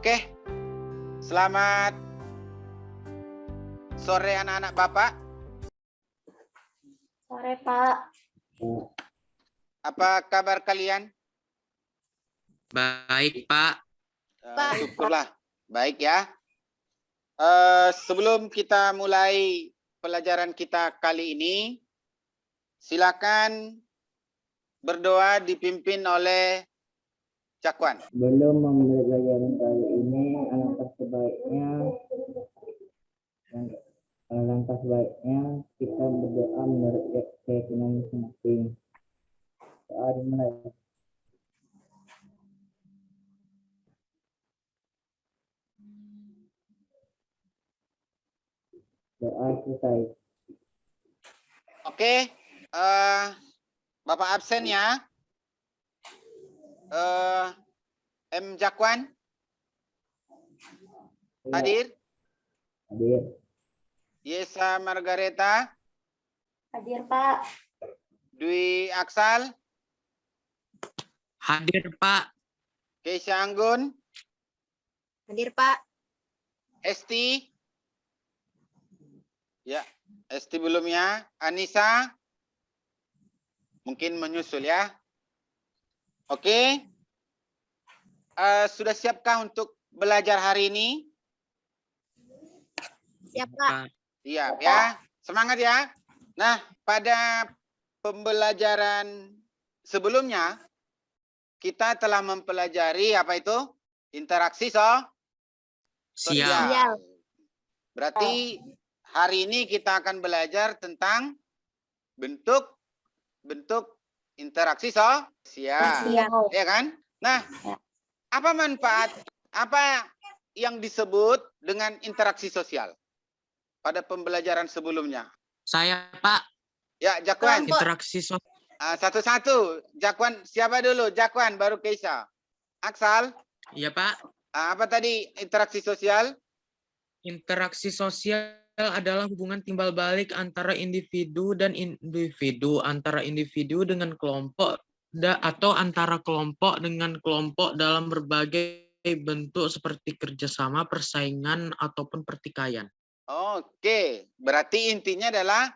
Oke, selamat sore anak-anak Bapak. Sore, Pak. Apa kabar kalian? Baik, Pak. Syukurlah, baik ya. Sebelum kita mulai pelajaran kita kali ini, silakan berdoa dipimpin oleh Cakwan. Belum memulai pelajaran kali ini, alangkah sebaiknya kita berdoa menurut keyakinan masing-masing. Doa dimulai. Doa selesai. Oke, Bapak absen ya. M. Jakwan hadir. Hadir. Yesa Margareta, Hadir, Pak. Dwi Aksal, Hadir, Pak. Keisha Anggun, Hadir, Pak. Esti. Ya, Esti belum ya. Anissa. Mungkin menyusul ya. Oke. Sudah siapkah untuk belajar hari ini? Siap, Pak. Siap ya. Semangat ya. Nah, pada pembelajaran sebelumnya kita telah mempelajari apa itu? Interaksi Siap. sosial. Berarti hari ini kita akan belajar tentang bentuk interaksi sosial. Ya kan? Nah, apa manfaat, apa yang disebut dengan interaksi sosial pada pembelajaran sebelumnya? Saya, Pak. Ya, Jakwan. Interaksi sosial. Satu-satu. Jakwan, siapa dulu? Jakwan, baru Keisha. Aksal, Iya, Pak. apa tadi interaksi sosial? Interaksi sosial adalah hubungan timbal balik antara individu dan individu, antara individu dengan kelompok, atau antara kelompok dengan kelompok dalam berbagai bentuk seperti kerjasama, persaingan, ataupun pertikaian. Oke, berarti intinya adalah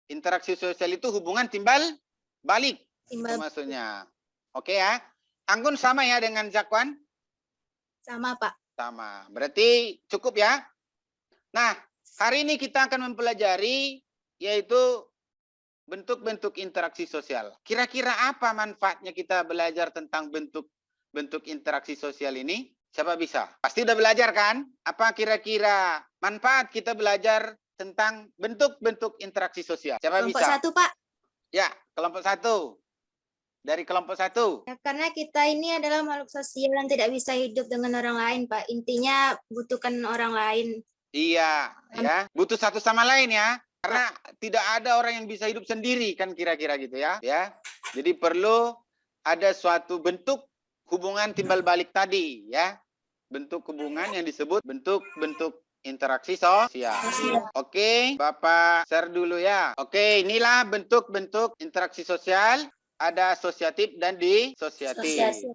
interaksi sosial itu hubungan timbal balik. Itu maksudnya. Oke ya. Anggun sama ya dengan Jakwan? Sama, Pak. Sama. Berarti cukup ya. Nah, hari ini kita akan mempelajari yaitu bentuk-bentuk interaksi sosial. Kira-kira apa manfaatnya kita belajar tentang bentuk interaksi sosial ini? Siapa bisa? Pasti udah belajar kan? Apa kira-kira manfaat kita belajar tentang bentuk-bentuk interaksi sosial? Siapa Kelompok bisa? satu, Pak. Ya, kelompok satu. Dari kelompok satu. Ya, karena kita ini adalah makhluk sosial yang tidak bisa hidup dengan orang lain, Pak. Intinya butuhkan orang lain. Iya, ya. Butuh satu sama lain ya. Karena tidak ada orang yang bisa hidup sendiri kan kira-kira gitu ya. Ya. Jadi perlu ada suatu bentuk hubungan timbal balik tadi ya. Bentuk hubungan yang disebut bentuk-bentuk interaksi sosial. Oke, Bapak share dulu ya. Oke, inilah bentuk-bentuk interaksi sosial. Ada asosiatif dan disosiatif.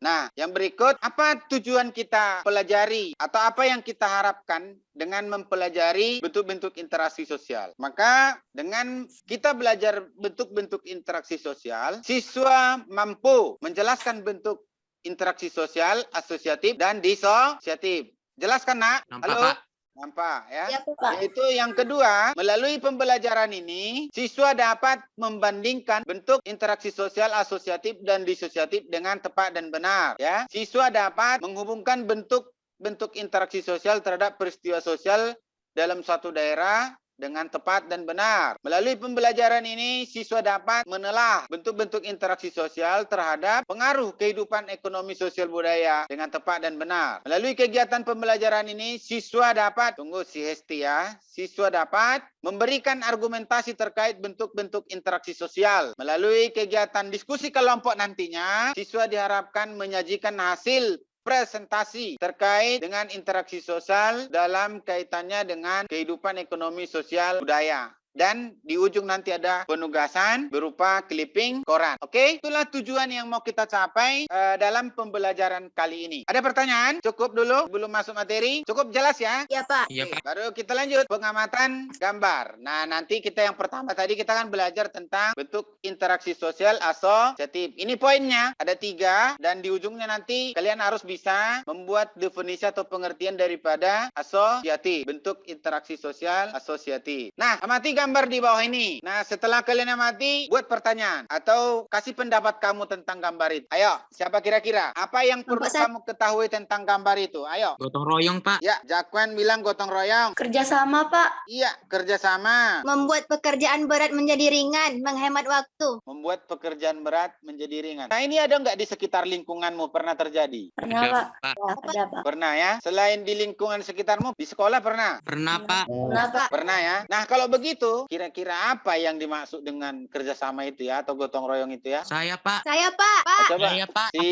Nah, yang berikut, apa tujuan kita pelajari atau apa yang kita harapkan dengan mempelajari bentuk-bentuk interaksi sosial? Maka dengan kita belajar bentuk-bentuk interaksi sosial, siswa mampu menjelaskan bentuk interaksi sosial, asosiatif, dan disosiatif. Jelaskan, Nak? Nampak, Halo? Pak? Nampak ya? Ya, Pak. Yaitu yang kedua, melalui pembelajaran ini, siswa dapat membandingkan bentuk interaksi sosial asosiatif dan disosiatif dengan tepat dan benar. Ya, siswa dapat menghubungkan bentuk interaksi sosial terhadap peristiwa sosial dalam suatu daerah dengan tepat dan benar. Melalui pembelajaran ini, siswa dapat menelah bentuk-bentuk interaksi sosial terhadap pengaruh kehidupan ekonomi sosial budaya dengan tepat dan benar. Melalui kegiatan pembelajaran ini, siswa dapat, tunggu si Hesti ya, siswa dapat memberikan argumentasi terkait bentuk-bentuk interaksi sosial. Melalui kegiatan diskusi kelompok nantinya, siswa diharapkan menyajikan hasil presentasi terkait dengan interaksi sosial dalam kaitannya dengan kehidupan ekonomi sosial budaya. dan di ujung nanti ada penugasan berupa clipping koran. Oke, itulah tujuan yang mau kita capai dalam pembelajaran kali ini. Ada pertanyaan? Cukup dulu belum masuk materi. Cukup jelas ya? Ya, Pak. Iya, Oke, Pak. baru kita lanjut pengamatan gambar. Nah, nanti kita yang pertama tadi kita akan belajar tentang bentuk interaksi sosial asosiatif. Ini poinnya ada 3 dan di ujungnya nanti kalian harus bisa membuat definisi atau pengertian daripada asosiatif, bentuk interaksi sosial asosiatif. Nah, amati gambar di bawah ini. Nah, setelah kalian amati, buat pertanyaan atau kasih pendapat kamu tentang gambar itu. Ayo, siapa kira-kira? Apa yang perlu Kelompok kamu ketahui tentang gambar itu? Ayo. Gotong royong, Pak. Ya, Jakwan bilang gotong royong. Kerjasama, Pak. Iya, kerjasama. Membuat pekerjaan berat menjadi ringan, menghemat waktu. Membuat pekerjaan berat menjadi ringan. Nah, ini ada nggak di sekitar lingkunganmu pernah terjadi? Pernah, Ada, Pak. Pak. Ada, Pak. Pernah ya? Selain di lingkungan sekitarmu, di sekolah pernah? Pernah, Pak. Pernah, Pak. Pernah ya? Nah, kalau begitu, kira-kira apa yang dimaksud dengan kerjasama itu ya? Atau gotong royong itu ya? Saya, Pak. Saya, Pak. Pak. Coba, Saya, Pak. si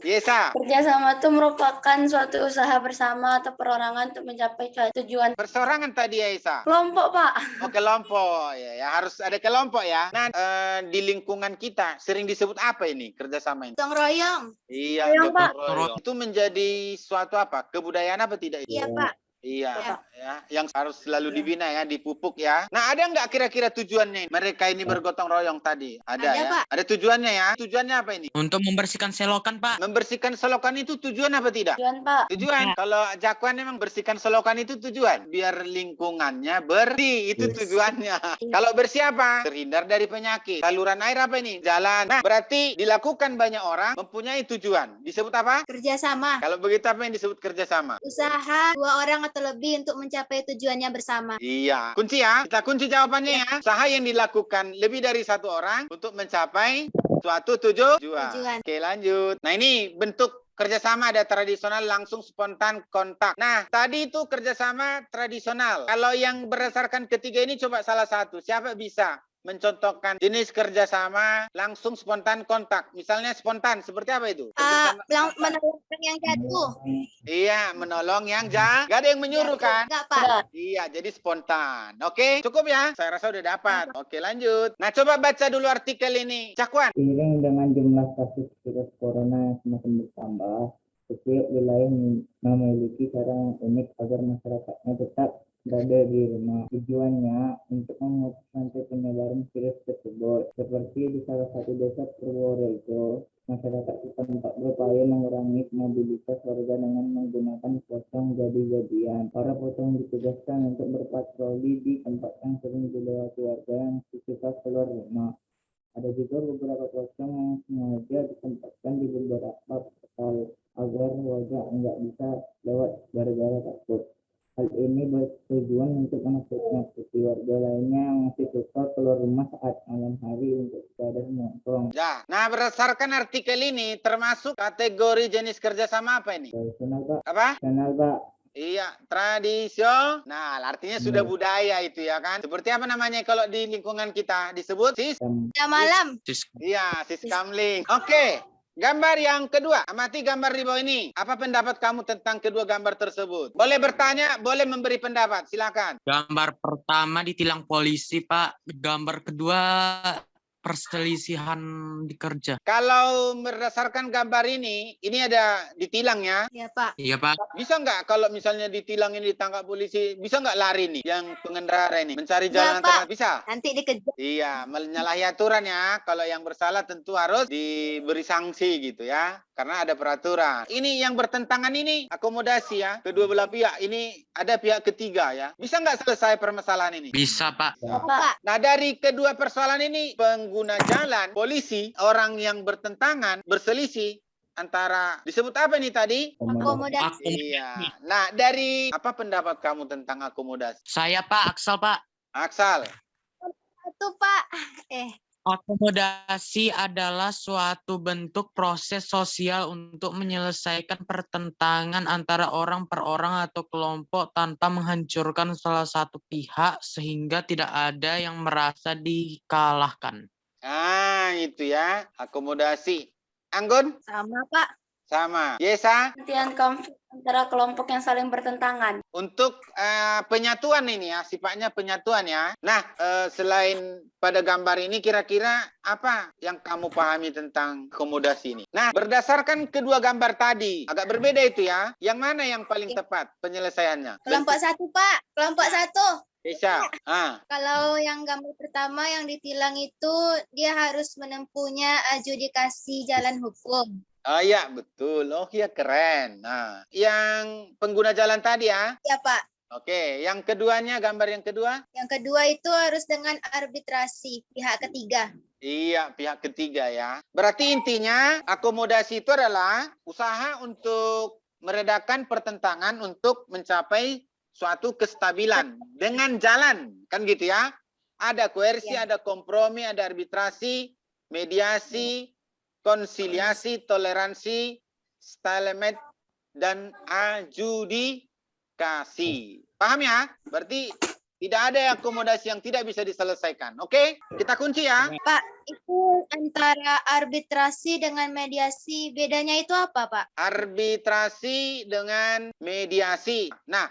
Yesa. Kerjasama itu merupakan suatu usaha bersama atau perorangan untuk mencapai tujuan Persorangan tadi ya, Yesa? kelompok, Pak. Oh, kelompok. Ya, harus ada kelompok ya. Nah, di lingkungan kita sering disebut apa ini kerjasama ini? Gotong royong. Iya, Royong, gotong Pak. royong. Itu menjadi suatu apa? Kebudayaan apa tidak itu? Iya, Pak. Iya, Ya. ya, yang harus selalu dibina ya, dipupuk ya. Nah, ada nggak kira-kira tujuannya mereka ini bergotong royong tadi? Ada Ada, ya? Pak. Ada tujuannya ya? Tujuannya apa ini? Untuk membersihkan selokan, Pak. Membersihkan selokan itu tujuan apa tidak? Tujuan, Pak. Tujuan. Kalau Jakwan memang bersihkan selokan itu tujuan. Biar lingkungannya bersih, itu Yes. tujuannya. Kalau bersih apa? Terhindar dari penyakit. Saluran air apa ini? Jalan. Nah, berarti dilakukan banyak orang mempunyai tujuan. Disebut apa? Kerjasama. Kalau begitu apa yang disebut kerjasama? Usaha 2 orang atau lebih untuk mencapai tujuannya bersama. Iya. Kunci ya. Kita kunci jawabannya ya. Usaha yang dilakukan lebih dari 1 orang untuk mencapai suatu tujuan. Tujuan. Oke, lanjut. Nah, ini bentuk kerjasama ada tradisional, langsung, spontan, kontak. Nah, tadi itu kerjasama tradisional. Kalau yang berdasarkan ketiga ini coba salah satu. Siapa bisa mencontohkan jenis kerjasama langsung, spontan, kontak? Misalnya spontan, seperti apa itu? Kerjasama- Menolong yang jatuh. Iya, menolong yang gak ada yang menyuruh kan? Enggak, Pak. Ada. Iya, jadi spontan. Oke, cukup ya? Saya rasa udah dapat. Oke, lanjut. Nah, coba baca dulu artikel ini. Cakwan. Seiring dengan jumlah kasus virus corona yang semakin bertambah, setiap wilayah memiliki cara yang unik agar masyarakatnya tetap berada di rumah. Tujuannya untuk memutus rantai penyebaran virus tersebut. Seperti di salah satu desa Purworejo, masyarakat setempat berupaya mengurangi mobilitas warga dengan menggunakan pocong jadi-jadian. Para pocong ditugaskan untuk berpatroli di tempat yang sering dilewati warga yang susah keluar rumah. Ada juga beberapa pocong yang sengaja ditempatkan di beberapa portal agar warga enggak bisa lewat gara-gara takut. Hal ini bertujuan untuk menakuti warga lainnya yang masih suka keluar rumah saat malam hari untuk sekadar nongkrong. Ya. Nah, berdasarkan artikel ini termasuk kategori jenis kerjasama apa ini? Tradisional, Pak. Apa? Tradisional, Pak. Iya, tradisional. Artinya sudah budaya itu ya kan? Seperti apa namanya kalau di lingkungan kita disebut Udah malam. Iya, siskamling. Oke. Gambar yang kedua, amati gambar di bawah ini. Apa pendapat kamu tentang kedua gambar tersebut? Boleh bertanya, boleh memberi pendapat. Silakan. Gambar pertama ditilang polisi, Pak. Gambar kedua perselisihan di kerja. Kalau berdasarkan gambar ini ada ditilang ya. Ya, Pak. Iya, Pak. Bisa nggak kalau misalnya ditilang ini ditangkap polisi, bisa nggak lari nih yang pengendara ini? Mencari jalan Nggak, Pak. alternatif? Bisa? Nanti dikejar. Iya, menyalahi aturan ya. Kalau yang bersalah tentu harus diberi sanksi gitu ya. Karena ada peraturan. Ini yang bertentangan ini akomodasi ya. Kedua belah pihak. Ini ada pihak ketiga ya. Bisa nggak selesai permasalahan ini? Bisa, Pak. Pak. Nah, dari kedua persoalan ini, pengguna jalan, polisi, orang yang bertentangan, berselisih, antara disebut apa ini tadi? Akomodasi. Iya. Nah, dari apa pendapat kamu tentang akomodasi? Saya, Pak. Aksal, Pak. Aksal. Itu, Pak. Akomodasi adalah suatu bentuk proses sosial untuk menyelesaikan pertentangan antara orang per orang atau kelompok tanpa menghancurkan salah satu pihak sehingga tidak ada yang merasa dikalahkan. Ah, itu ya. Akomodasi. Anggun? Sama, Pak. Sama. Yesa? Pengertian konflik antara kelompok yang saling bertentangan. Untuk penyatuan ini ya, sifatnya penyatuan ya. Nah, selain pada gambar ini kira-kira apa yang kamu pahami tentang akomodasi ini? Nah, berdasarkan kedua gambar tadi, agak berbeda itu ya. Yang mana yang paling tepat penyelesaiannya? Kelompok satu, Pak. Kelompok satu. Bisa. Kalau yang gambar pertama yang ditilang itu dia harus menempuhnya adjudikasi jalan hukum. Oh ya, betul. Oh ya, keren. Nah, yang pengguna jalan tadi ya. Ya, Pak. Oke, yang keduanya, gambar yang kedua? Yang kedua itu harus dengan arbitrasi pihak ketiga. Iya, pihak ketiga ya. Berarti intinya akomodasi itu adalah usaha untuk meredakan pertentangan untuk mencapai suatu kestabilan dengan jalan, kan gitu ya. Ada koersi, ada kompromi, ada arbitrasi, mediasi, konsiliasi, toleransi, stalemate, dan adjudikasi. Paham ya? Berarti tidak ada akomodasi yang tidak bisa diselesaikan. Oke? Kita kunci ya. Pak, itu antara arbitrasi dengan mediasi, bedanya itu apa, Pak? Arbitrasi dengan mediasi. Nah,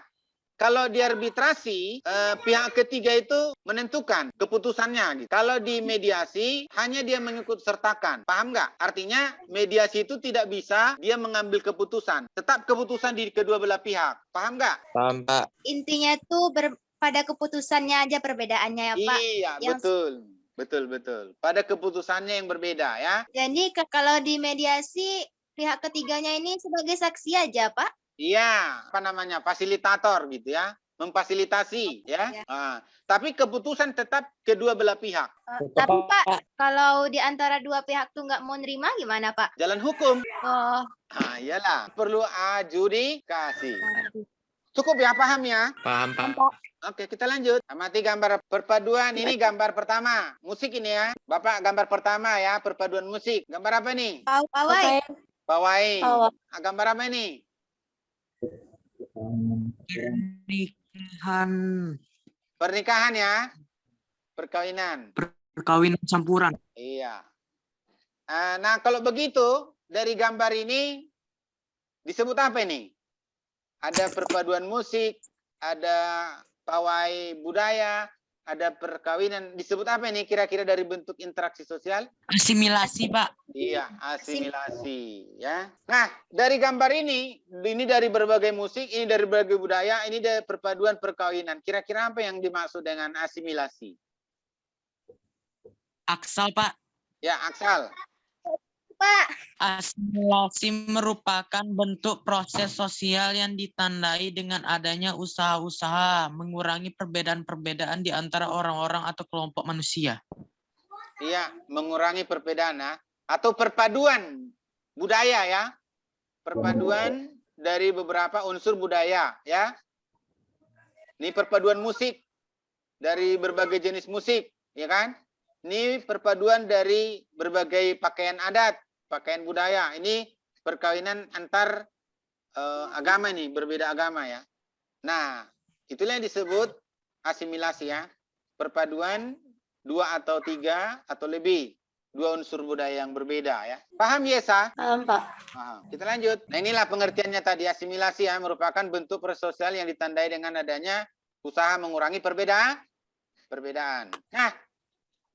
kalau di arbitrasi, pihak ketiga itu menentukan keputusannya. Gitu. Kalau di mediasi, hanya dia mengikut sertakan. Paham nggak? Artinya mediasi itu tidak bisa dia mengambil keputusan. Tetap keputusan di kedua belah pihak. Paham nggak? Paham, Pak. Intinya itu pada keputusannya aja perbedaannya ya, Pak. Iya, betul. Pada keputusannya yang berbeda ya. Jadi kalau di mediasi, pihak ketiganya ini sebagai saksi aja, Pak? Iya, apa namanya, fasilitator gitu ya, memfasilitasi ya. Tapi keputusan tetap kedua belah pihak. Tapi Pak, kalau di antara dua pihak tuh nggak mau nerima gimana, Pak? Jalan hukum. Oh, Iyalah, perlu adjudikasi. Cukup ya, paham ya? Paham, Pak. Oke, kita lanjut. Amati gambar perpaduan. Ini gambar pertama. Musik ini ya. Bapak gambar pertama ya, perpaduan musik. Gambar apa nih? pawai. Pawai. Pawai. Gambar apa ini? Pernikahan ya. Perkawinan. Perkawinan campuran. Iya. Nah, kalau begitu, dari gambar ini disebut apa ini? Ada perpaduan musik, ada pawai budaya, ada perkawinan. Disebut apa ini kira-kira dari bentuk interaksi sosial? Asimilasi, Pak. Iya, asimilasi. Ya. Nah, dari gambar ini dari berbagai musik, ini dari berbagai budaya, ini dari perpaduan perkawinan. Kira-kira apa yang dimaksud dengan asimilasi? Aksal, Pak. Ya, Aksal. Pak, Asimilasi merupakan bentuk proses sosial yang ditandai dengan adanya usaha-usaha mengurangi perbedaan-perbedaan di antara orang-orang atau kelompok manusia. Iya, mengurangi perbedaan ya. Atau perpaduan budaya ya. Perpaduan dari beberapa unsur budaya ya. Ini perpaduan musik dari berbagai jenis musik, ya kan? Ini perpaduan dari berbagai pakaian adat, pakaian budaya. Ini perkawinan antar agama nih, berbeda agama ya. Nah, itulah yang disebut asimilasi ya. Perpaduan dua atau tiga atau lebih. Dua unsur budaya yang berbeda ya. Paham Yesa? Paham, Pak. Paham. Kita lanjut. Nah, inilah pengertiannya tadi. Asimilasi ya, merupakan bentuk proses sosial yang ditandai dengan adanya usaha mengurangi perbedaan. Nah,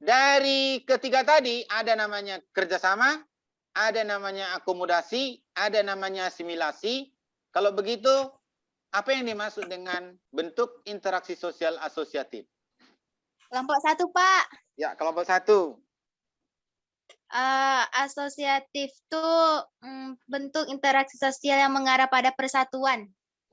dari ketiga tadi ada namanya kerjasama, ada namanya akomodasi, ada namanya asimilasi. Kalau begitu, apa yang dimaksud dengan bentuk interaksi sosial asosiatif? kelompok satu, Pak. Ya, kelompok satu. Asosiatif tuh bentuk interaksi sosial yang mengarah pada persatuan.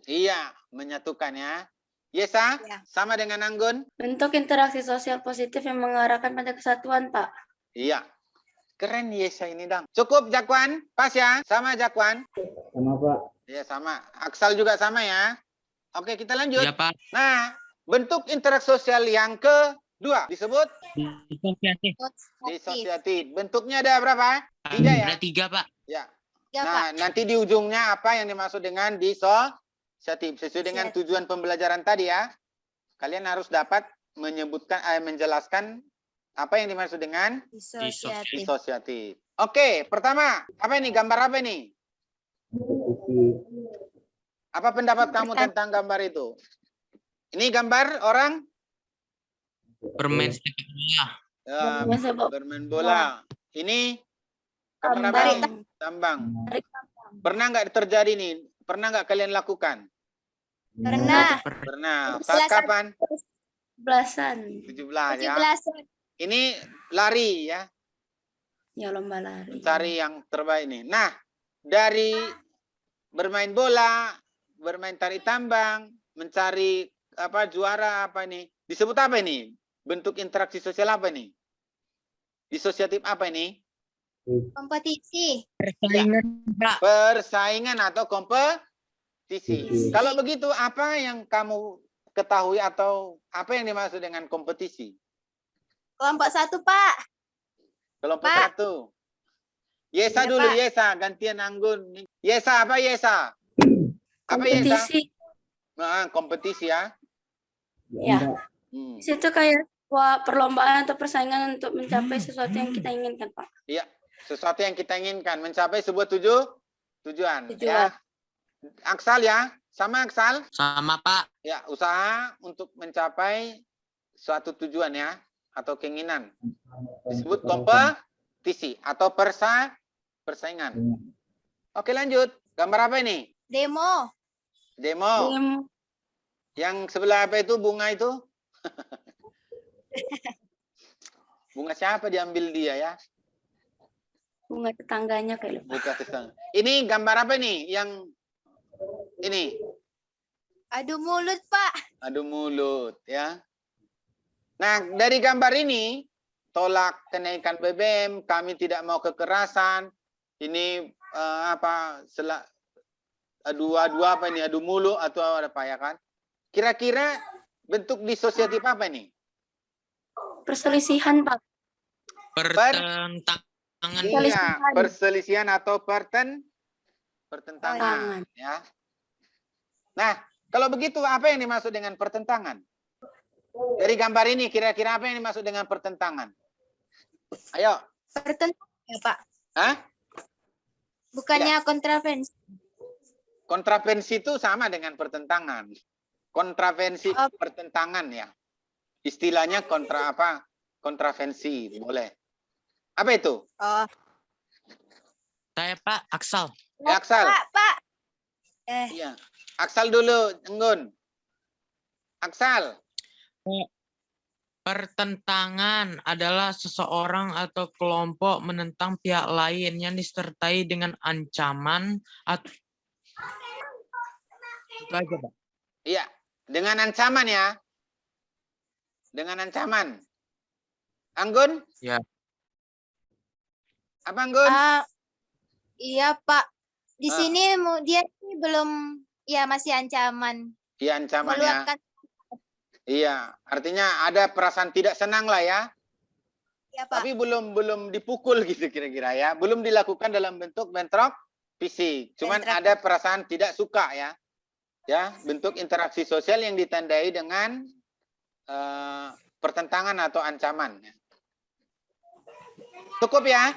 Iya, menyatukan ya. Yesa, Ya. sama dengan Anggun? Bentuk interaksi sosial positif yang mengarahkan pada kesatuan, Pak. Iya. Keren Yesa ini, Dang. Cukup, Jakwan? Pas ya? Sama, Jakwan? Sama Pak. Iya, sama. Aksal juga sama ya? Oke, kita lanjut. Ya, Pak. Nah, bentuk interaksi sosial yang kedua disebut Asosiatif. disosiatif. Bentuknya ada berapa? Tiga ya? Ada 3, Pak. Ya. Ya, Nah, Pak. nanti di ujungnya apa yang dimaksud dengan disosiatif? Sesuai dengan tujuan pembelajaran tadi ya. Kalian harus dapat menyebutkan, menjelaskan apa yang dimaksud dengan Disosiatif. disosiatif. Oke, pertama, apa ini? Gambar apa ini? Kompetisi. Apa pendapat kamu tentang gambar itu? Ini gambar orang Bermain sepak bola. Bermain sepak bermain bola. Ini gambar apa tambang. ini? Tambang. Tarik tambang. Pernah nggak terjadi nih? Pernah nggak kalian lakukan? Pernah. Pernah. Salah Saat kapan? Belasan. 17 ya. 17. Ini lari ya. Ya lomba lari. Mencari yang terbaik nih. Nah, dari bermain bola, bermain tarik tambang, mencari apa juara apa ini? Disebut apa ini? Bentuk interaksi sosial apa ini? Disosiatif apa ini? Kompetisi. Persaingan, Pak. Persaingan atau kompetisi. Kalau begitu, apa yang kamu ketahui atau apa yang dimaksud dengan kompetisi? Kelompok 1, Pak. Kelompok Pak. 1. Yesa Iya, dulu, Pak. Yesa. Gantian Anggun. Yesa, apa Yesa? Apa Yesa? Kompetisi. Nah, kompetisi ya. Ya. Hmm. Di situ kayak perlombaan atau persaingan untuk mencapai sesuatu yang kita inginkan, Pak. Iya, sesuatu yang kita inginkan. Mencapai sebuah tujuan. Ya. Aksal ya. Sama Aksal? Sama, Pak. Ya, usaha untuk mencapai suatu tujuan ya. Atau keinginan. Disebut kompetisi atau persaingan. Oke, lanjut. Gambar apa ini? Demo. Demo. Demo. Yang sebelah apa itu bunga itu? Bunga siapa diambil dia ya? Bunga tetangganya kayak lupa. Bukan tetangga. Ini gambar apa nih? Yang ini? Adu mulut, Pak. Adu mulut ya. Nah, dari gambar ini tolak kenaikan BBM, kami tidak mau kekerasan. Ini adu apa ini? Adu mulut atau apa ya kan? Kira-kira bentuk disosiatif apa ini? Perselisihan, Pak. Pertentangan. Iya, perselisihan atau pertentangan ya. Nah, kalau begitu apa yang dimaksud dengan pertentangan? Dari gambar ini kira-kira apa yang dimaksud dengan pertentangan? Ayo. Pertentangan, ya, Pak. Hah? Bukannya kontravensi. Kontravensi itu sama dengan pertentangan. Kontravensi Oh. pertentangan ya. Istilahnya kontravensi, boleh. Apa itu? Oh. Saya, Pak, Aksal. Ya, Aksal. Pak. Iya. Aksal dulu, Enggun. Aksal. Pertentangan adalah seseorang atau kelompok menentang pihak lain yang disertai dengan ancaman atau itu aja, Pak. Iya, dengan ancaman ya. Dengan ancaman. Anggun? Ya. Apa Anggun? Iya, Pak. Di Ah. sini dia ini belum, ya masih ancaman. Iya, ancaman ya. Meluapkan. Iya, artinya ada perasaan tidak senang lah ya. Ya, Pak. Tapi belum dipukul gitu kira-kira ya. Belum dilakukan dalam bentuk bentrok fisik. Cuman Bentrok. ada perasaan tidak suka ya. Ya, bentuk interaksi sosial yang ditandai dengan pertentangan atau ancaman. Cukup ya?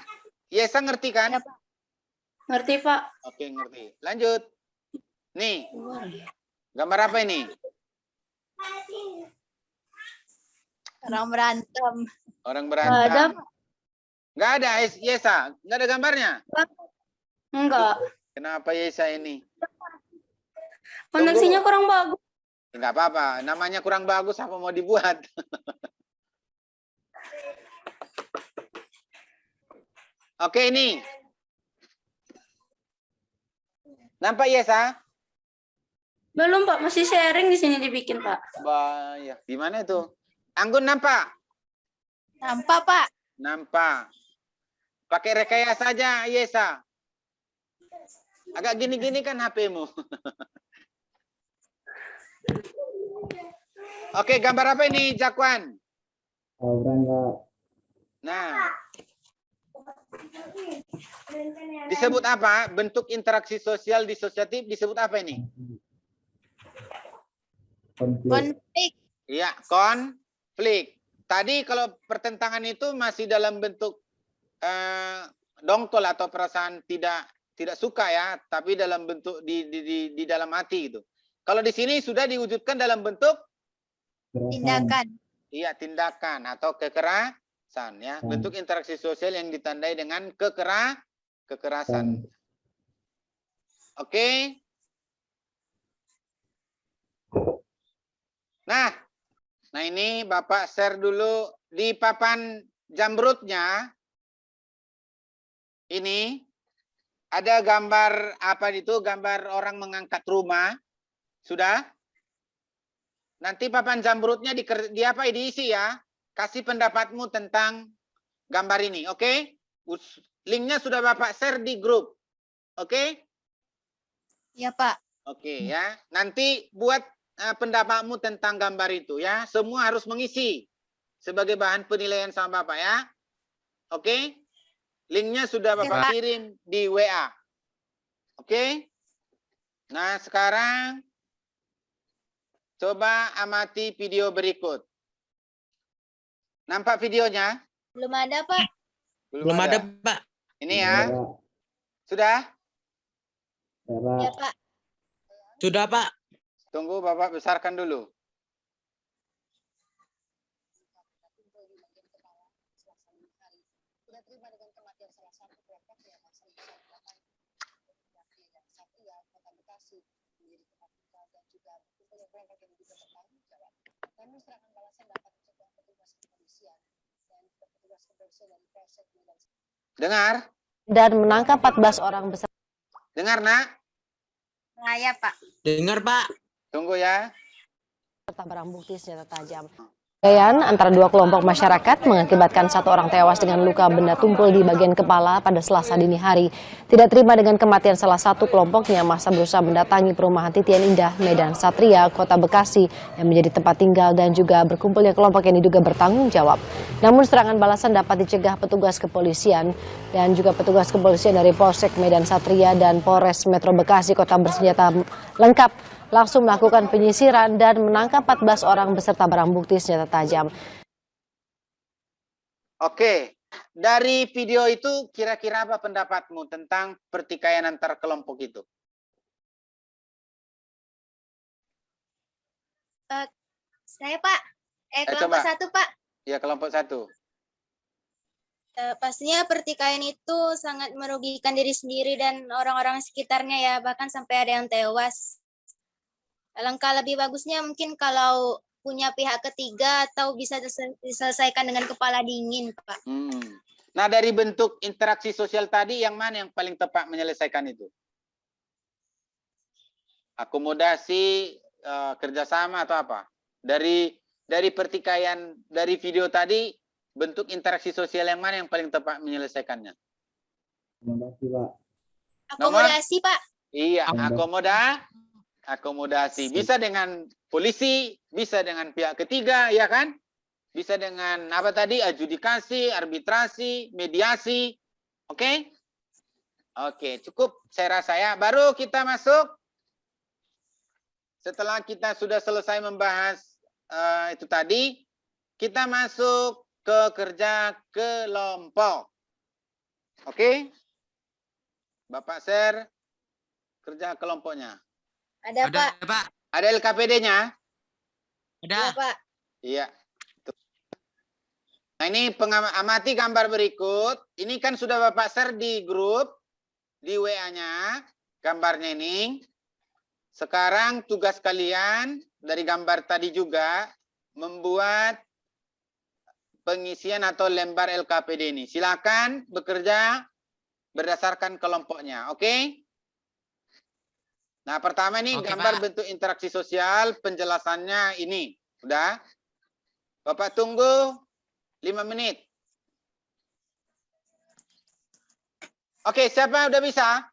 Yesa ngerti kan? Ya, Pak. Ngerti, Pak? Oke, ngerti. Lanjut. Nih, Luar ya. gambar apa ini? Orang berantem. Orang Nggak ada, berantem. Pak. Nggak ada, Yesa. Nggak ada gambarnya. Enggak. Kenapa Yesa ini? Koneksinya kurang bagus. Nggak apa-apa. Namanya kurang bagus, apa mau dibuat? Oke, ini. Nampak Yesa? Belum, Pak. Masih sharing di sini dibikin, Pak. Ya. Gimana itu? Anggun nampak? Nampak, Pak. Nampak. Pakai rekayasa saja, Yesa. Agak gini-gini kan HP-mu. Oke, gambar apa ini, Jakwan? Orang Pak. Nah, disebut apa? Bentuk interaksi sosial disosiatif disebut apa ini? Konflik. Konflik. Iya, konflik. Tadi kalau pertentangan itu masih dalam bentuk dongkol atau perasaan tidak tidak suka ya, tapi dalam bentuk di dalam hati gitu. Kalau di sini sudah diwujudkan dalam bentuk Tindakan. iya tindakan atau kekerasan ya, bentuk interaksi sosial yang ditandai dengan kekerasan. Oke. Nah, ini Bapak share dulu di papan jamrutnya. Ini ada gambar apa itu? Gambar orang mengangkat rumah. Sudah? Nanti papan jamrutnya diisi ya. Kasih pendapatmu tentang gambar ini, oke? Linknya sudah Bapak share di grup. Oke? Ya, Pak. Oke ya. Nanti buat pendapatmu tentang gambar itu ya. Semua harus mengisi sebagai bahan penilaian sama Bapak ya. Oke? Linknya sudah Bapak kirim di WA. Oke? Nah, sekarang coba amati video berikut. Nampak videonya? Belum ada, Pak. Belum ada, Pak. Ini ya. Sudah? Ya, Pak. Sudah, Pak. Tunggu Bapak besarkan dulu. Dengar? Dan menangkap 14 orang beserta. Dengar, Nak? Nah, ya, Pak. Dengar, Pak. Tunggu ya. Barang bukti senjata tajam. Pertikaian antara dua kelompok masyarakat mengakibatkan 1 orang tewas dengan luka benda tumpul di bagian kepala pada Selasa dini hari. Tidak terima dengan kematian salah satu kelompoknya, massa berusaha mendatangi perumahan Titian Indah, Medan Satria, Kota Bekasi yang menjadi tempat tinggal dan juga berkumpulnya kelompok yang diduga bertanggung jawab. Namun serangan balasan dapat dicegah petugas kepolisian dan juga petugas kepolisian dari Polsek Medan Satria dan Polres Metro Bekasi Kota bersenjata lengkap langsung melakukan penyisiran dan menangkap 14 orang beserta barang bukti senjata tajam. Oke, dari video itu kira-kira apa pendapatmu tentang pertikaian antar kelompok itu? Saya, Pak. coba. Kelompok 1, Pak. Ya, kelompok 1. Pastinya pertikaian itu sangat merugikan diri sendiri dan orang-orang sekitarnya ya, bahkan sampai ada yang tewas. Alangkah lebih bagusnya mungkin kalau punya pihak ketiga atau bisa diselesaikan dengan kepala dingin, Pak. Nah, dari bentuk interaksi sosial tadi, yang mana yang paling tepat menyelesaikan itu? Akomodasi, kerjasama atau apa? Dari pertikaian, dari video tadi, bentuk interaksi sosial yang mana yang paling tepat menyelesaikannya? Akomodasi, Pak. Akomodasi, Pak. Iya, akomodasi. Bisa dengan polisi, bisa dengan pihak ketiga, ya kan? Bisa dengan apa tadi? Adjudikasi, arbitrasi, mediasi. Oke? Oke, cukup saya rasa ya. Baru kita masuk. Setelah kita sudah selesai membahas itu tadi, kita masuk ke kerja kelompok. Oke? Bapak share kerja kelompoknya. Ada, Pak. Pak. Ada LKPD-nya? Ada. Ya, Pak. Iya. Nah, ini amati gambar berikut. Ini kan sudah Bapak share di grup, di WA-nya, gambarnya ini. Sekarang tugas kalian, dari gambar tadi juga, membuat pengisian atau lembar LKPD ini. Silakan bekerja berdasarkan kelompoknya, oke? Nah, pertama ini gambar bentuk interaksi sosial, penjelasannya ini. Udah? Bapak tunggu 5 menit. Oke, siapa yang udah bisa?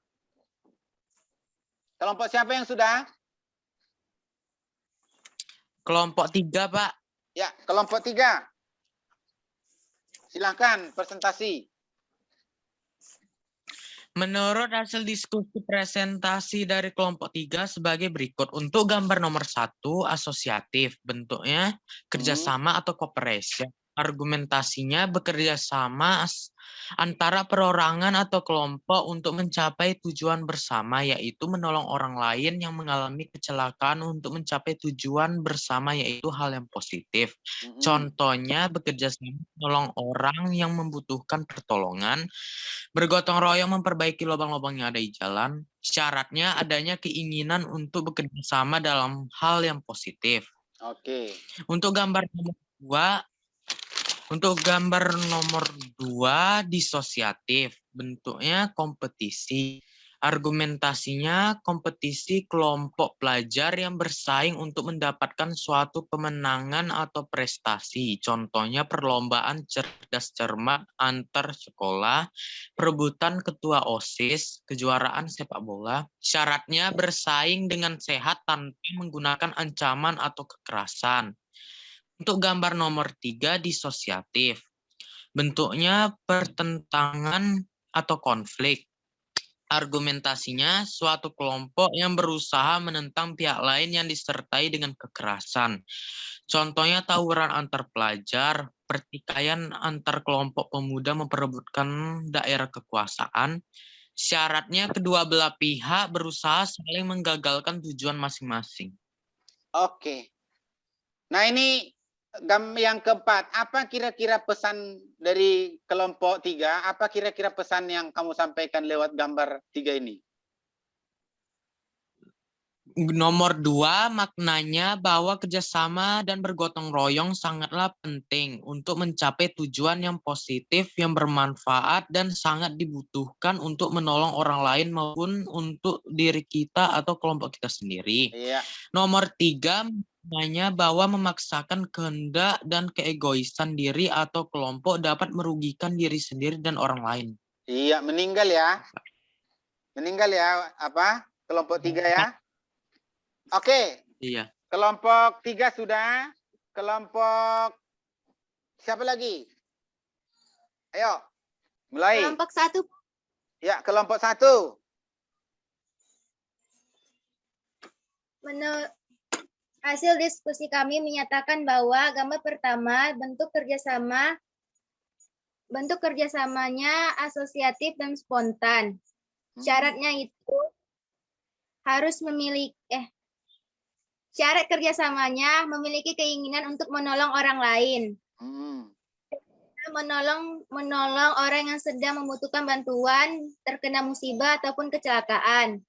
Kelompok siapa yang sudah? Kelompok 3, Pak. Ya, kelompok 3. Silakan presentasi. Menurut hasil diskusi presentasi dari kelompok 3 sebagai berikut. Untuk gambar nomor 1, asosiatif. Bentuknya kerjasama atau cooperation. Argumentasinya bekerja sama antara perorangan atau kelompok untuk mencapai tujuan bersama, yaitu menolong orang lain yang mengalami kecelakaan untuk mencapai tujuan bersama, yaitu hal yang positif. Contohnya bekerja sama menolong orang yang membutuhkan pertolongan, bergotong royong memperbaiki lubang-lubang yang ada di jalan. Syaratnya adanya keinginan untuk bekerja sama dalam hal yang positif. Oke. Untuk gambar nomor 2 disosiatif, bentuknya kompetisi. Argumentasinya kompetisi kelompok pelajar yang bersaing untuk mendapatkan suatu kemenangan atau prestasi. Contohnya perlombaan cerdas cermat antar sekolah, perebutan ketua OSIS, kejuaraan sepak bola. Syaratnya bersaing dengan sehat tanpa menggunakan ancaman atau kekerasan. Untuk gambar nomor 3 disosiatif. Bentuknya pertentangan atau konflik. Argumentasinya suatu kelompok yang berusaha menentang pihak lain yang disertai dengan kekerasan. Contohnya tawuran antar pelajar, pertikaian antar kelompok pemuda memperebutkan daerah kekuasaan. Syaratnya kedua belah pihak berusaha saling menggagalkan tujuan masing-masing. Oke. Nah, ini yang keempat, apa kira-kira pesan dari kelompok 3? Apa kira-kira pesan yang kamu sampaikan lewat gambar 3 ini? Nomor 2, maknanya bahwa kerjasama dan bergotong royong sangatlah penting untuk mencapai tujuan yang positif, yang bermanfaat, dan sangat dibutuhkan untuk menolong orang lain maupun untuk diri kita atau kelompok kita sendiri. Iya. Nomor 3, maknanya bahwa memaksakan kehendak dan keegoisan diri atau kelompok dapat merugikan diri sendiri dan orang lain. Iya, meninggal ya. Meninggal ya, apa? Kelompok 3 ya. Oke. Iya. Kelompok 3 sudah. Kelompok siapa lagi? Ayo. Mulai. Kelompok 1. Ya, kelompok 1. Hasil diskusi kami menyatakan bahwa gambar pertama bentuk kerjasamanya asosiatif dan spontan. Syaratnya itu harus syarat kerjasamanya memiliki keinginan untuk menolong orang lain. Menolong orang yang sedang membutuhkan bantuan, terkena musibah ataupun kecelakaan.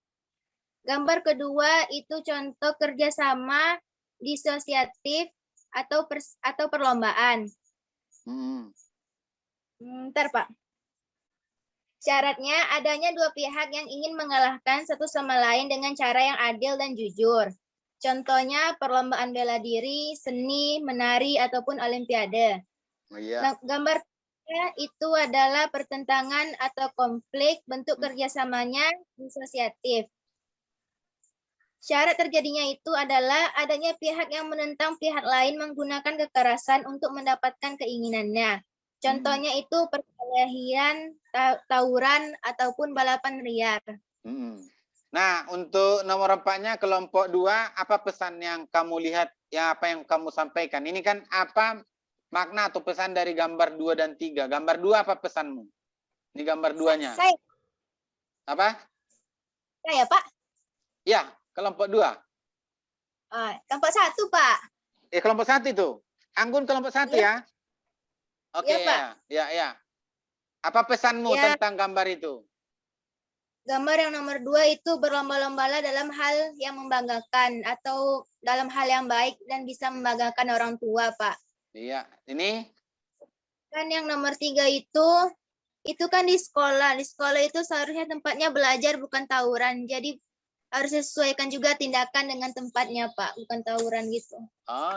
Gambar kedua itu contoh kerjasama disosiatif atau perlombaan. Bentar, Pak. Syaratnya adanya dua pihak yang ingin mengalahkan satu sama lain dengan cara yang adil dan jujur. Contohnya perlombaan bela diri, seni, menari, ataupun olimpiade. Nah, gambar itu adalah pertentangan atau konflik, bentuk kerjasamanya disosiatif. Syarat terjadinya itu adalah adanya pihak yang menentang pihak lain menggunakan kekerasan untuk mendapatkan keinginannya. Contohnya itu perkelahian, tawuran, ataupun balapan liar. Nah, untuk nomor 4-nya kelompok 2, apa pesan yang kamu lihat, ya apa yang kamu sampaikan? Ini kan apa makna atau pesan dari gambar 2 dan 3? Gambar 2 apa pesanmu? Ini gambar 2-nya. Saya. Apa? Saya, Pak. Ya, kelompok 2. Kelompok 1, Pak. Kelompok 1 itu. Anggun kelompok 1 ya? Oke, ya, Pak. Ya. Apa pesanmu tentang gambar itu? Gambar yang nomor 2 itu berlomba-lombalah dalam hal yang membanggakan atau dalam hal yang baik dan bisa membanggakan orang tua, Pak. Iya, ini? Kan yang nomor 3 itu kan di sekolah. Di sekolah itu seharusnya tempatnya belajar bukan tawuran. Jadi harus disesuaikan juga tindakan dengan tempatnya, Pak. Bukan tawuran gitu.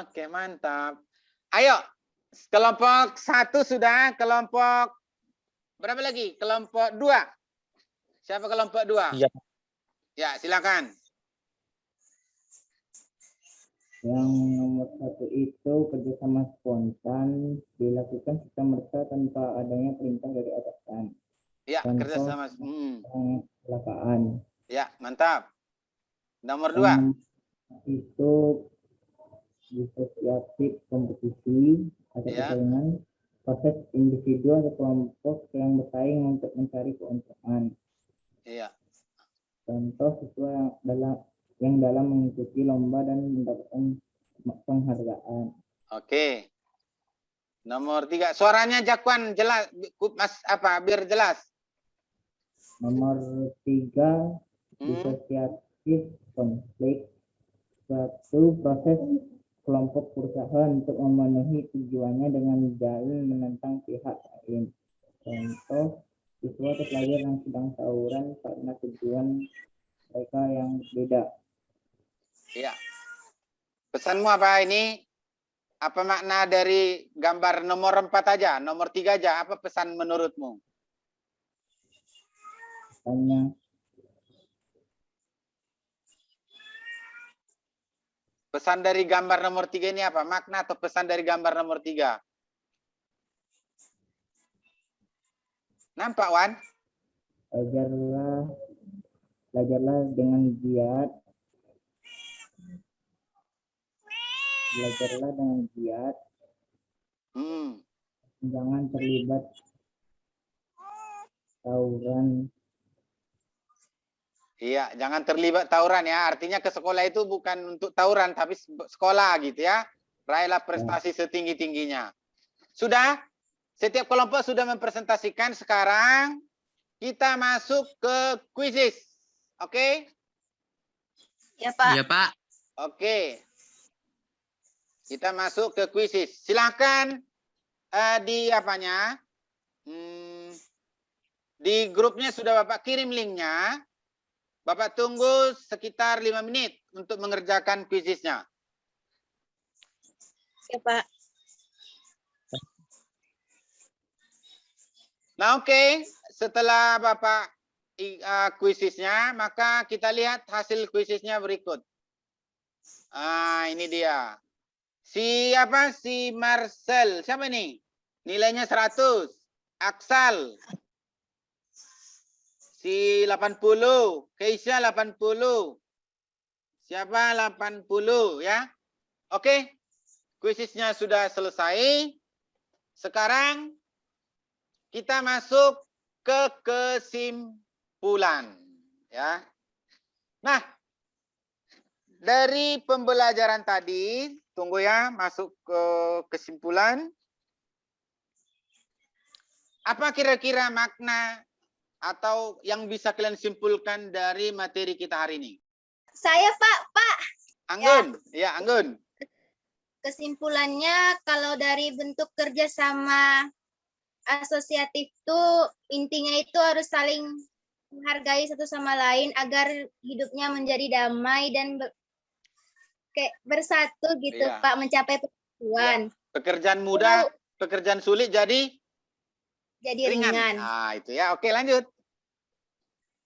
Oke, mantap. Ayo, kelompok 1 sudah, kelompok berapa lagi? Kelompok 2. Siapa kelompok 2? Iya. Ya, silakan. Yang nomor 1 itu kerjasama spontan dilakukan serta-merta tanpa adanya perintah dari atasan. Ya, Contoh, kerjasama. Kecelakaan. Ya, mantap. Nomor 2. Itu disosiatif kompetisi atau Ya. persaingan, proses individu atau kelompok yang bersaing untuk mencari keuntungan. Iya. Contoh siswa yang dalam mengikuti lomba dan mendapatkan penghargaan. Oke. Nomor 3. Suaranya Jakwan jelas, Mas apa? Biar jelas. Nomor 3, disosiatif konflik, suatu proses kelompok berusaha untuk memenuhi tujuannya dengan jalan menentang pihak lain. Contoh, siswa atau pelajar yang sedang tawuran karena tujuan mereka yang beda. Iya. Pesanmu apa ini? Apa makna dari gambar nomor 4 aja, nomor 3 aja? Apa pesan menurutmu? Tanya, Pesan dari gambar nomor 3 ini apa? Makna atau pesan dari gambar nomor 3? Nampak, Wan? belajarlah dengan giat. Belajarlah dengan giat. Jangan terlibat tawuran. Iya, jangan terlibat tawuran ya. Artinya ke sekolah itu bukan untuk tawuran, tapi sekolah gitu ya. Raihlah prestasi setinggi-tingginya. Sudah? Setiap kelompok sudah mempresentasikan. Sekarang kita masuk ke kuisis. Oke? Ya, Pak. Iya, Pak. Oke. Kita masuk ke kuisis. Silakan di apanya? Di grupnya sudah Bapak kirim linknya. Bapak tunggu sekitar 5 menit untuk mengerjakan kuisisnya. Ya, Pak. Nah, oke. Setelah Bapak kuisisnya, maka kita lihat hasil kuisisnya berikut. Ini dia. Si Marcel. Siapa ini? Nilainya 100. Aksal. Si 80. Keisha 80. Siapa 80 ya? Oke. Kuisisnya sudah selesai. Sekarang kita masuk ke kesimpulan ya. Nah, dari pembelajaran tadi, tunggu ya, masuk ke kesimpulan. Apa kira-kira makna atau yang bisa kalian simpulkan dari materi kita hari ini? Saya, Pak. Anggun, ya Anggun. Kesimpulannya kalau dari bentuk kerjasama asosiatif itu intinya itu harus saling menghargai satu sama lain agar hidupnya menjadi damai dan kayak bersatu gitu, Iya. Pak, mencapai tujuan. Pekerjaan mudah, pekerjaan sulit jadi Ringan. Nah, itu ya. Oke, lanjut.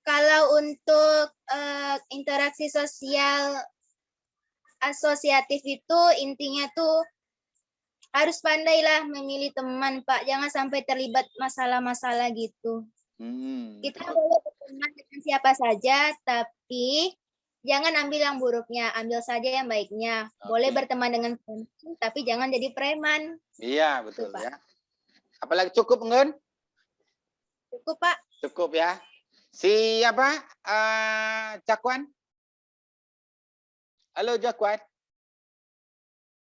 Kalau untuk interaksi sosial asosiatif itu intinya tuh harus pandailah memilih teman, Pak. Jangan sampai terlibat masalah-masalah gitu. Kita boleh berteman dengan siapa saja, tapi jangan ambil yang buruknya, ambil saja yang baiknya. Boleh berteman dengan preman, tapi jangan jadi preman. Iya, betul Pak. ya. Apalagi cukup, Anggun? Cukup, Pak. Cukup ya. Siapa? Jakwan? Halo, Jakwan.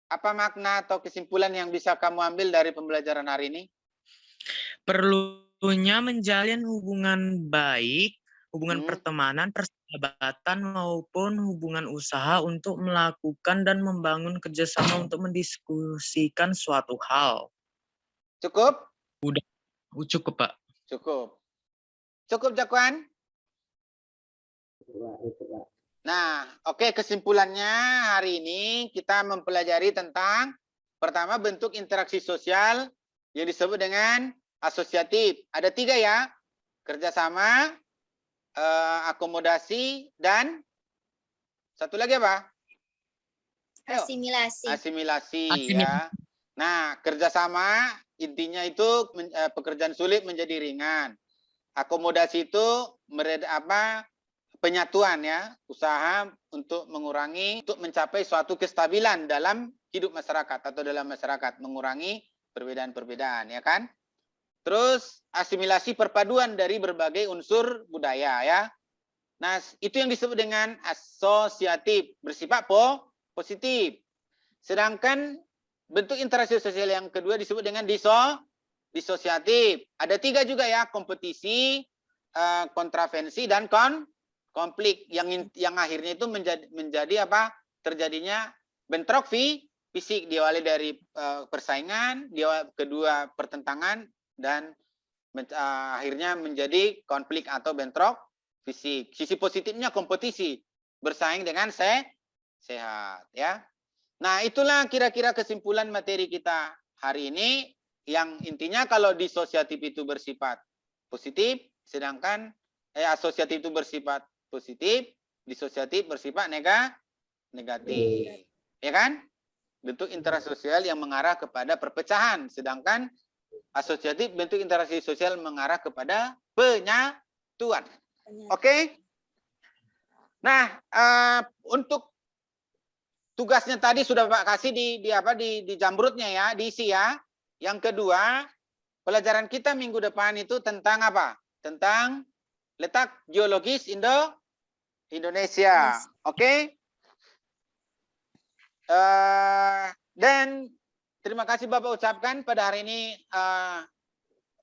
Apa makna atau kesimpulan yang bisa kamu ambil dari pembelajaran hari ini? Perlunya menjalin hubungan baik, hubungan pertemanan, persahabatan, maupun hubungan usaha untuk melakukan dan membangun kerjasama untuk mendiskusikan suatu hal. Cukup? Udah, cukup, Pak. Cukup. Cukup, Jakwan? Nah, oke, kesimpulannya hari ini kita mempelajari tentang pertama bentuk interaksi sosial yang disebut dengan asosiatif. Ada 3 ya, kerjasama, akomodasi, dan satu lagi apa? Ayo. Asimilasi. Ya. Nah, kerjasama intinya itu pekerjaan sulit menjadi ringan. Akomodasi itu penyatuan ya, usaha untuk mengurangi, untuk mencapai suatu kestabilan dalam hidup masyarakat atau dalam masyarakat, mengurangi perbedaan-perbedaan, ya kan? Terus asimilasi perpaduan dari berbagai unsur budaya, ya. Nah, itu yang disebut dengan asosiatif, bersifat positif. Sedangkan bentuk interaksi sosial yang kedua disebut dengan disosiatif. Ada 3 juga ya, kompetisi, kontravensi, dan konflik. Yang akhirnya itu menjadi apa? Terjadinya bentrok fisik, diawali dari persaingan, kedua pertentangan, dan akhirnya menjadi konflik atau bentrok fisik. Sisi positifnya kompetisi, bersaing dengan sehat, ya. Nah, itulah kira-kira kesimpulan materi kita hari ini, yang intinya kalau disosiatif itu bersifat positif, sedangkan asosiatif itu bersifat positif, disosiatif bersifat negatif. Ya kan? Bentuk interaksi sosial yang mengarah kepada perpecahan, sedangkan asosiatif bentuk interaksi sosial mengarah kepada penyatuan. Oke? Nah, untuk tugasnya tadi sudah Pak kasih di jambrutnya ya, diisi ya. Yang kedua, pelajaran kita minggu depan itu tentang apa? Tentang letak geologis Indonesia. Oke? Dan terima kasih Bapak ucapkan pada hari ini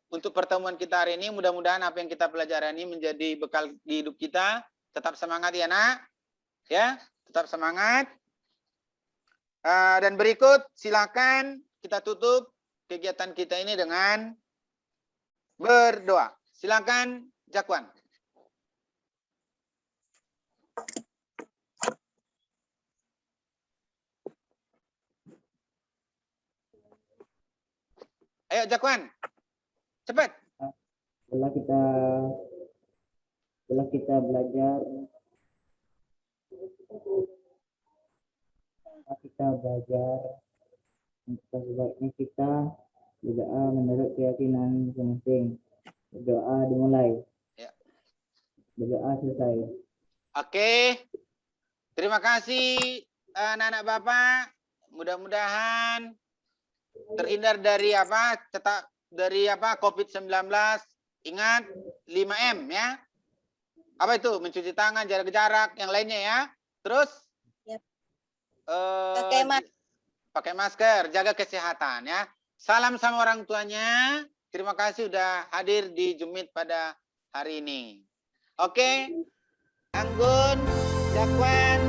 untuk pertemuan kita hari ini. Mudah-mudahan apa yang kita pelajari ini menjadi bekal di hidup kita. Tetap semangat ya nak. Ya, tetap semangat. Dan berikut silakan kita tutup kegiatan kita ini dengan berdoa. Silakan Jakwan. Ayo Jakwan, cepat. Setelah kita belajar sebaiknya kita berdoa menurut keyakinan masing-masing. Berdoa dimulai. Ya. Berdoa selesai. Oke. Terima kasih anak-anak Bapak. Mudah-mudahan terhindar dari COVID-19. Ingat 5M ya. Apa itu? Mencuci tangan, jaga jarak, yang lainnya ya. Terus Yep. Pakai masker, jaga kesehatan ya. Salam sama orang tuanya. Terima kasih sudah hadir di Jumit pada hari ini. Oke. Anggun, Jakwan,